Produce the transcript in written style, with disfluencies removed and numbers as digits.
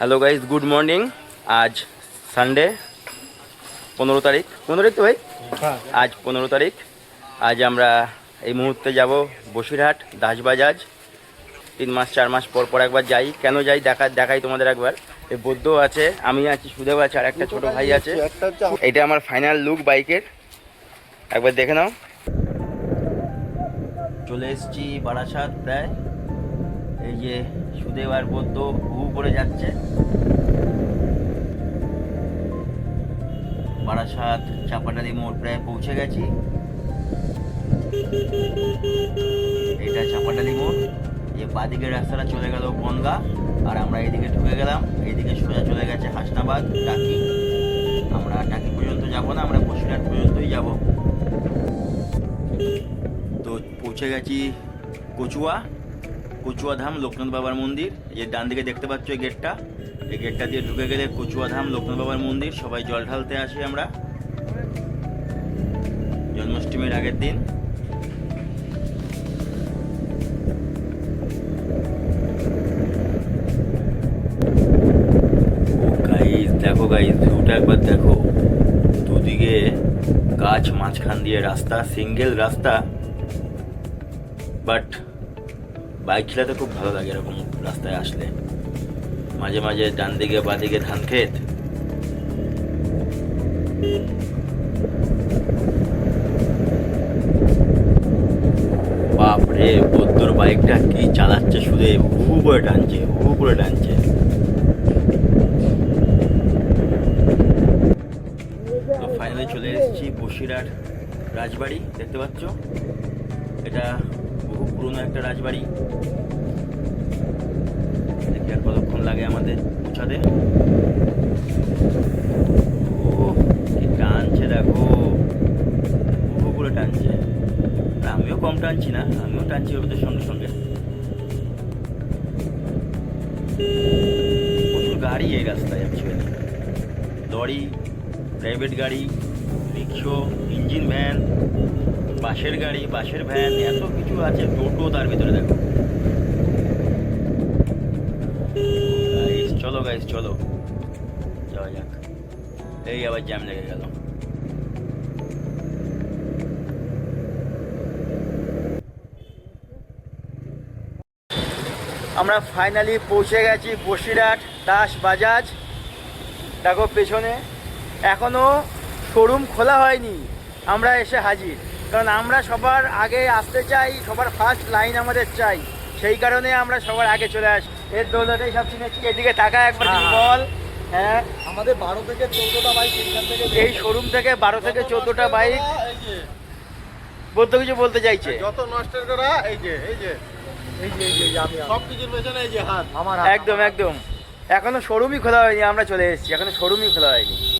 Hello guys, good morning. আজ Sunday 15 তারিখ। 15 তারিখ তো ভাই? আজ 15 তারিখ। আজ আমরা এই মুহূর্তে যাব বসিরহাট দাসবাজাজ। 3 মাস 4 মাস পর পর একবার যাই। কেন যাই দেখাই তোমাদের একবার। এই বৌদ্ধ আছে, আমি আছি, সুদেব আছে, আর একটা ছোট ভাই আছে। এটা আমার ফাইনাল লুক বাইকের, একবার দেখে নাও। চলে এসেছি বারাসাত প্রায়। এই যে সুদেব আর বৌদ্ধ হু করে যাচ্ছে। বারাসাত চাপাডালি মোড় প্রায় পৌঁছে গেছি। এটা চাপাডালি মোড়। এই বাদিকের রাস্তাটা চলে গেল বনগা, আর আমরা এইদিকে ঢুকে গেলাম। এইদিকে সোজা চলে গেছে হাসনাবাদ, টাকি। আমরা টাকি পর্যন্ত যাব না, আমরা বসিরহাট পর্যন্তই যাব। তো পৌঁছে গেছি কচুয়া ধাম লোকনাথ বাবার মন্দির। এই ডান দিকে দেখতে পাচ্ছ এই গেটটা, এই গেটটা দিয়ে ঢুকে গেলে কচুয়া ধাম লোকনাথ বাবার মন্দির। সবাই জল ঢালতে আসি আমরা জন্মাষ্টমীর আগের দিন। গাইস দেখো, গাইস ভিউটা একবার দেখো। দুদিকে গাছ, মাঝখান দিয়ে রাস্তা, সিঙ্গেল রাস্তা। বাট বাইক চালাতে খুব ভালো লাগে এরকম রাস্তায় আসলে। মাঝে মাঝে ডান দিকে বা দিকে ধান ক্ষেত। বাপরে, বদ্যর বাইকটা কি চালাচ্ছে, শুধু হু করে টানছে, হু করে টানছে। তো ফাইনালি চলে এসেছি বসিরহাট রাজবাড়ি, দেখতে পাচ্ছ। এটা বহু পুরনো একটা রাজবাড়ি। দেখি আর কতক্ষণ লাগে আমাদের পৌঁছাতে। ও কি টানছে দেখো, বহু করে টানছে। আমিও কম টানছি না, আমিও টানছি ওদের সঙ্গে সঙ্গে। প্রচুর গাড়ি এই রাস্তায়, অ্যাকচুয়ালি লরি, প্রাইভেট গাড়ি, রিক্সো, ইঞ্জিন ভ্যান, বাসের গাড়ি, বাসের ভ্যান, এত কিছু আছে। টোটো তার ভিতরে দেখো। চলো গাইস, চলো যাওয়া যাক। এই আবার জ্যাম লেগে গেল। আমরা ফাইনালি পৌঁছে গেছি বসিরহাট দাস বাজাজ। দেখো পেছনে এখনো শোরুম খোলা হয়নি, আমরা এসে হাজির। কারণ আমরা সবার আগে আসতে চাই, সবার ফার্স্ট লাইন আমাদের চাই। সেই কারণে আমরা সবার আগে চলে আসি। এর দৌলতেই সব চিনেছি। এদিকে টাকা একবার বল। হ্যাঁ, আমাদের 12 থেকে 14টা বাইক এখান থেকে, এই শোরুম থেকে 12 থেকে 14টা বাইক। বলতে কিছু বলতে চাইছে, যত নষ্টের করা এই যে আমি সব কিছুর পেছনে এই যে হাত আমার। একদম একদম। এখনো শোরুমই খোলা হয়নি, আমরা চলে এসেছি, এখনো শোরুমই খোলা হয়নি।